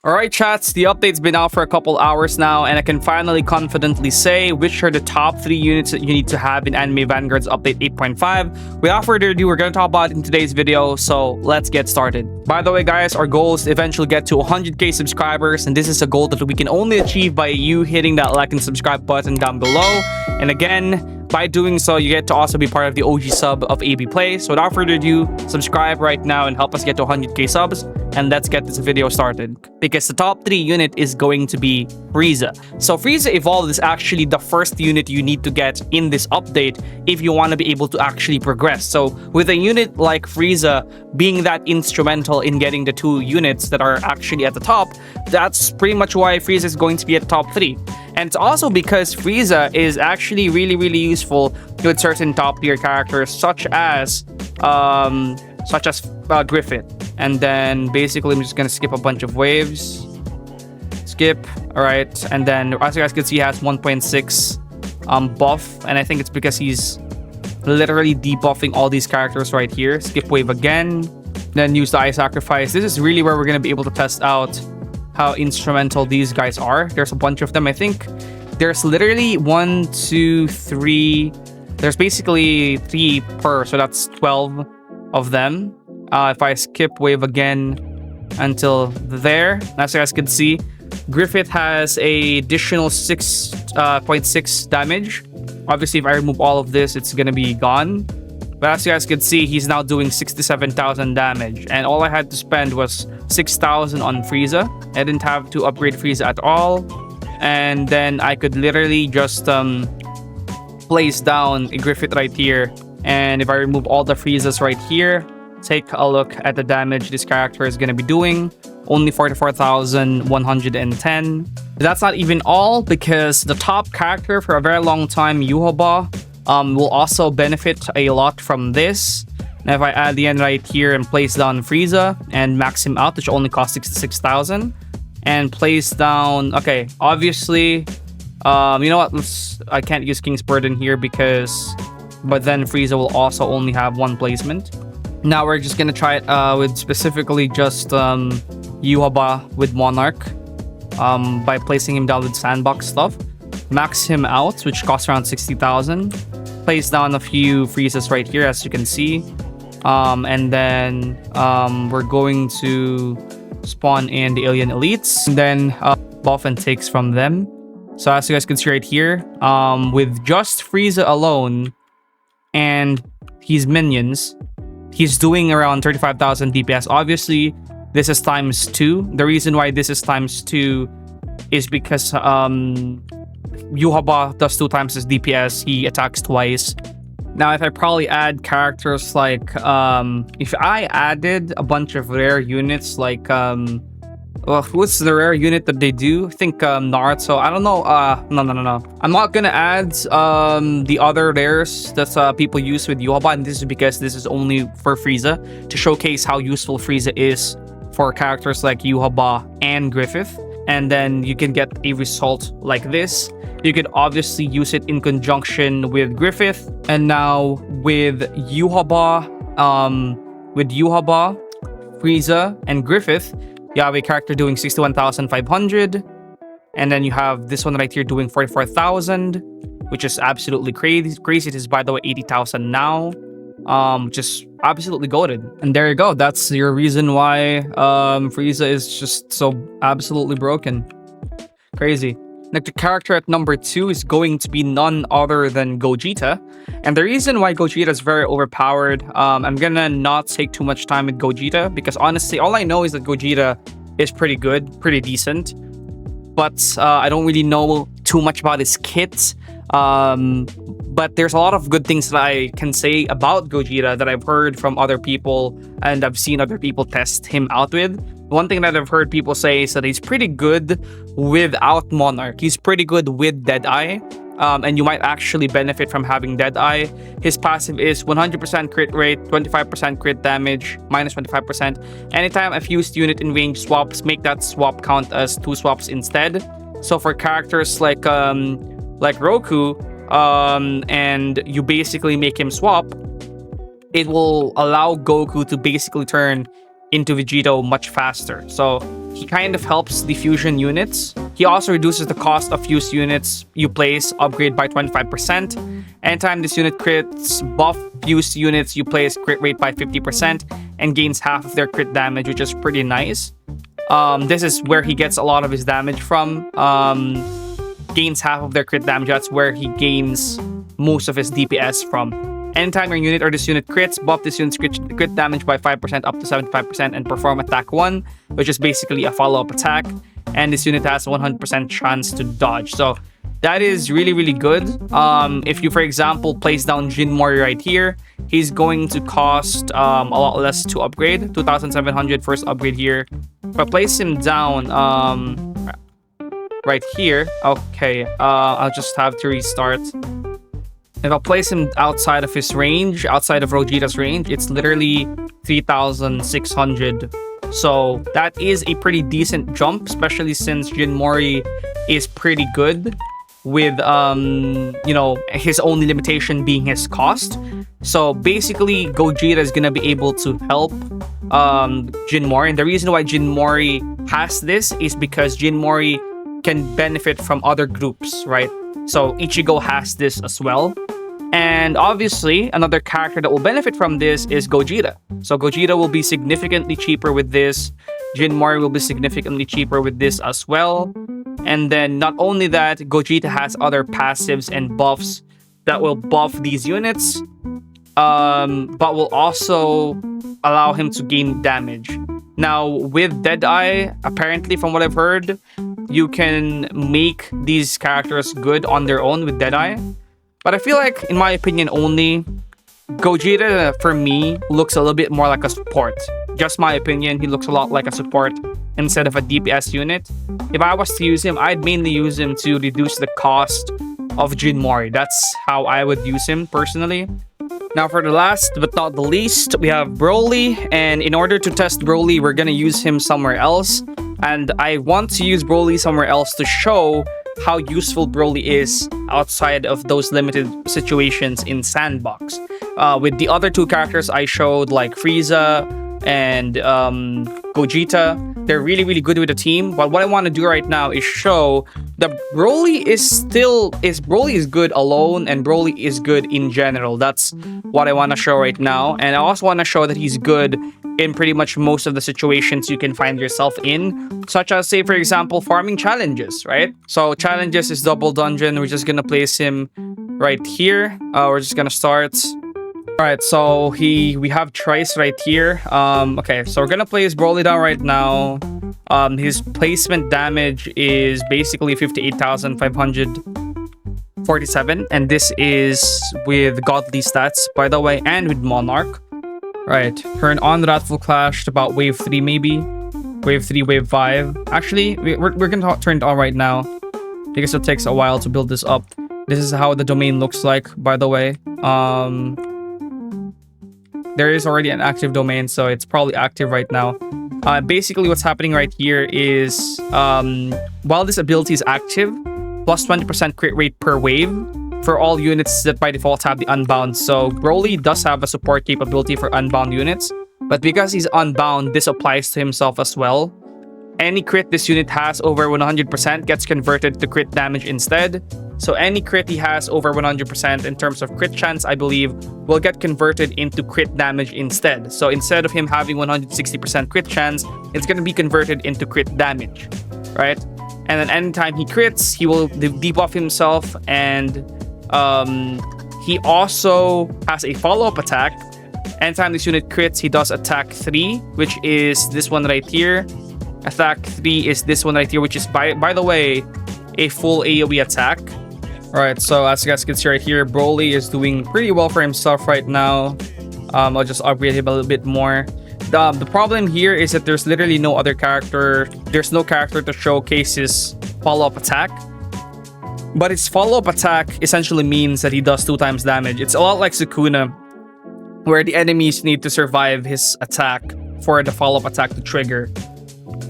Alright chats, the update's been out for a couple hours now, and I can finally confidently say which are the top 3 units that you need to have in Anime Vanguards Update 8.5. Without further ado, we're going to talk about it in today's video, so let's get started. By the way guys, our goal is to eventually get to 100k subscribers, and this is a goal that we can only achieve by you hitting that like and subscribe button down below. And again, by doing so, you get to also be part of the OG sub of AB Play. So without further ado, subscribe right now and help us get to 100k subs. And let's get this video started. Because the top 3 unit is going to be Frieza. So Frieza Evolved is actually the first unit you need to get in this update if you want to be able to actually progress. So with a unit like Frieza being that instrumental in getting the 2 units that are actually at the top, that's pretty much why Frieza is going to be at the top 3. And it's also because Frieza is actually really useful with certain top tier characters such as Griffith. And then basically I'm just gonna skip a bunch of waves. Skip. Alright. And then as you guys can see, he has 1.6 buff. And I think it's because he's literally debuffing all these characters right here. Skip wave again. Then use the Eye Sacrifice. This is really where we're gonna be able to test out how instrumental these guys are. There's a bunch of them. I think there's literally 1, 2, 3. There's basically 3 per, so that's 12 of them. If I skip wave again until there, as you guys can see, Griffith has a additional 6.6 damage. Obviously, if I remove all of this, it's gonna be gone. But as you guys can see, he's now doing 67,000 damage, and all I had to spend was 6,000 on Frieza. I didn't have to upgrade Frieza at all, and then I could literally just place down a Griffith right here. And if I remove all the Friezas right here, take a look at the damage this character is going to be doing. Only 44,110. That's not even all, because the top character for a very long time, Yuhoba, will also benefit a lot from this. Now if I add the end right here and place down Frieza and max him out, which only costs 66,000, and place down, okay, obviously, you know what, I can't use King's Burden here but then Frieza will also only have 1 placement. Now we're just gonna try it with specifically just Yuhoba with Monarch, by placing him down with sandbox stuff. Max him out, which costs around 60,000. Place down a few Friezas right here, as you can see. And then we're going to spawn in the Alien Elites, and then buff and takes from them. So as you guys can see right here, with just Frieza alone and his minions, he's doing around 35,000 DPS. Obviously, this is times 2. The reason why this is times 2 is because Yuhoba does 2 times his DPS. He attacks twice. Now, if I probably add characters like, if I added a bunch of rare units like, what's the rare unit that they do? I think Naruto. I don't know. No. I'm not gonna add the other rares that people use with Yuhoba, and this is because this is only for Frieza, to showcase how useful Frieza is for characters like Yuhoba and Griffith. And then you can get a result like this. You could obviously use it in conjunction with Griffith. And now with Yuhoba, Frieza, and Griffith, you have a character doing 61,500, and then you have this one right here doing 44,000, which is absolutely crazy. It is, by the way, 80,000 now, which is absolutely goated. And there you go. That's your reason why Frieza is just so absolutely broken. Crazy. Like, the character at number 2 is going to be none other than Gogeta. And the reason why Gogeta is very overpowered, I'm gonna not take too much time with Gogeta, because honestly, all I know is that Gogeta is pretty good, pretty decent. But I don't really know too much about his kit. But there's a lot of good things that I can say about Gogeta that I've heard from other people, and I've seen other people test him out with. One thing that I've heard people say is that he's pretty good without Monarch. He's pretty good with Deadeye. And you might actually benefit from having Deadeye. His passive is 100% crit rate, 25% crit damage, minus 25%. Anytime a fused unit in range swaps, make that swap count as 2 swaps instead. So for characters like Roku, and you basically make him swap, it will allow Goku to basically turn into Vegito much faster. So he kind of helps the fusion units. He also reduces the cost of fused units you place, upgrade by 25%. Anytime this unit crits, buff fused units you place, crit rate by 50%, and gains half of their crit damage, which is pretty nice. This is where he gets a lot of his damage from. Gains half of their crit damage, that's where he gains most of his DPS from. Anytime your unit or this unit crits, buff this unit's crit damage by 5% up to 75% and perform attack 1, which is basically a follow-up attack. And this unit has 100% chance to dodge. So that is really, really good. If you, for example, place down Jin Mori right here, he's going to cost a lot less to upgrade. 2,700 first upgrade here. If I place him down right here, okay, I'll just have to restart. If I place him outside of his range, outside of Rogita's range, it's literally 3,600. So that is a pretty decent jump, especially since Jin Mori is pretty good with, you know, his only limitation being his cost. So basically, Gogeta is going to be able to help Jin Mori. And the reason why Jin Mori has this is because Jin Mori can benefit from other groups, right? So Ichigo has this as well. And obviously, another character that will benefit from this is Gogeta. So Gogeta will be significantly cheaper with this. Jin Mori will be significantly cheaper with this as well. And then not only that, Gogeta has other passives and buffs that will buff these units, but will also allow him to gain damage. Now, with Deadeye, apparently from what I've heard, you can make these characters good on their own with Deadeye. But I feel like, in my opinion only, Gogeta, for me, looks a little bit more like a support. Just my opinion, he looks a lot like a support instead of a DPS unit. If I was to use him, I'd mainly use him to reduce the cost of Jin Mori. That's how I would use him personally. Now for the last but not the least, we have Broly. And in order to test Broly, we're going to use him somewhere else. And I want to use Broly somewhere else to show how useful Broly is outside of those limited situations in Sandbox. With the other two characters I showed, like Frieza and Gogeta, they're really, really good with the team. But what I want to do right now is show that Broly is good alone, and Broly is good in general. That's what I want to show right now. And I also want to show that he's good in pretty much most of the situations you can find yourself in, such as, say, for example, farming challenges, right? So challenges is double dungeon. We're just gonna place him right here. We're just gonna start. All right, so we have Trice right here. Okay, so we're gonna place Broly down right now. His placement damage is basically 58,547, and this is with godly stats, by the way, and with Monarch. Right, turn on the Wrathful Clash to about wave 3 maybe. Wave 3, wave 5. Actually, we're gonna turn it on right now because it takes a while to build this up. This is how the domain looks like, by the way. There is already an active domain, so it's probably active right now. Basically, what's happening right here is, while this ability is active, plus 20% crit rate per wave for all units that by default have the Unbound. So Broly does have a support capability for Unbound units, but because he's Unbound, this applies to himself as well. Any crit this unit has over 100% gets converted to crit damage instead. So any crit he has over 100% in terms of crit chance, I believe, will get converted into crit damage instead. So instead of him having 160% crit chance, it's going to be converted into crit damage, right? And then anytime he crits, he will debuff himself, and he also has a follow-up attack. Anytime this unit crits, he does attack 3, which is this one right here. Attack 3 is this one right here, which is, by the way, a full AoE attack. Alright, so as you guys can see right here, Broly is doing pretty well for himself right now. I'll just upgrade him a little bit more. The problem here is that there's literally no other character. There's no character to showcase his follow-up attack. But his follow-up attack essentially means that he does 2 times damage. It's a lot like Sukuna, where the enemies need to survive his attack for the follow-up attack to trigger.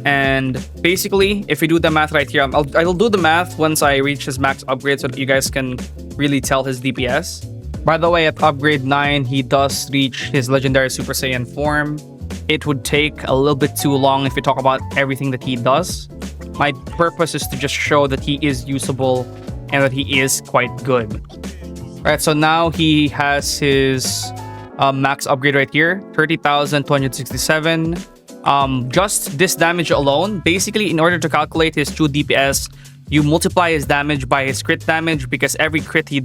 And basically, if we do the math right here, I'll do the math once I reach his max upgrade so that you guys can really tell his DPS. By the way, at upgrade 9, he does reach his legendary Super Saiyan form. it would take a little bit too long if we talk about everything that he does. My purpose is to just show that he is usable and that he is quite good. Alright, so now he has his max upgrade right here, 30,267. Just this damage alone, basically in order to calculate his true DPS, you multiply his damage by his crit damage, because every attack he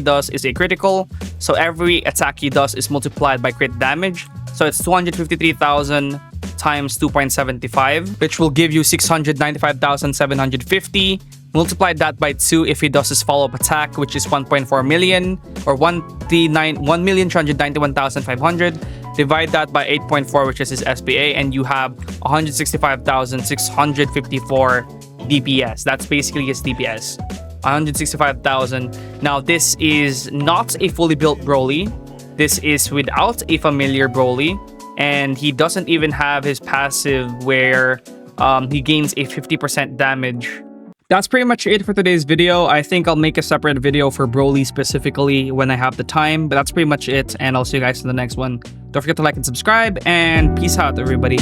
does is a critical. So every attack he does is multiplied by crit damage. So it's 253,000 times 2.75, which will give you 695,750. Multiply that by 2 if he does his follow-up attack, which is 1.4 million, or 1,391,500. Divide that by 8.4, which is his SPA, and you have 165,654 DPS. That's basically his DPS. 165,000. Now, this is not a fully built Broly. This is without a familiar Broly, and he doesn't even have his passive where he gains a 50% damage. That's pretty much it for today's video. I think I'll make a separate video for Broly specifically when I have the time, but that's pretty much it, and I'll see you guys in the next one. Don't forget to like and subscribe, and peace out, everybody.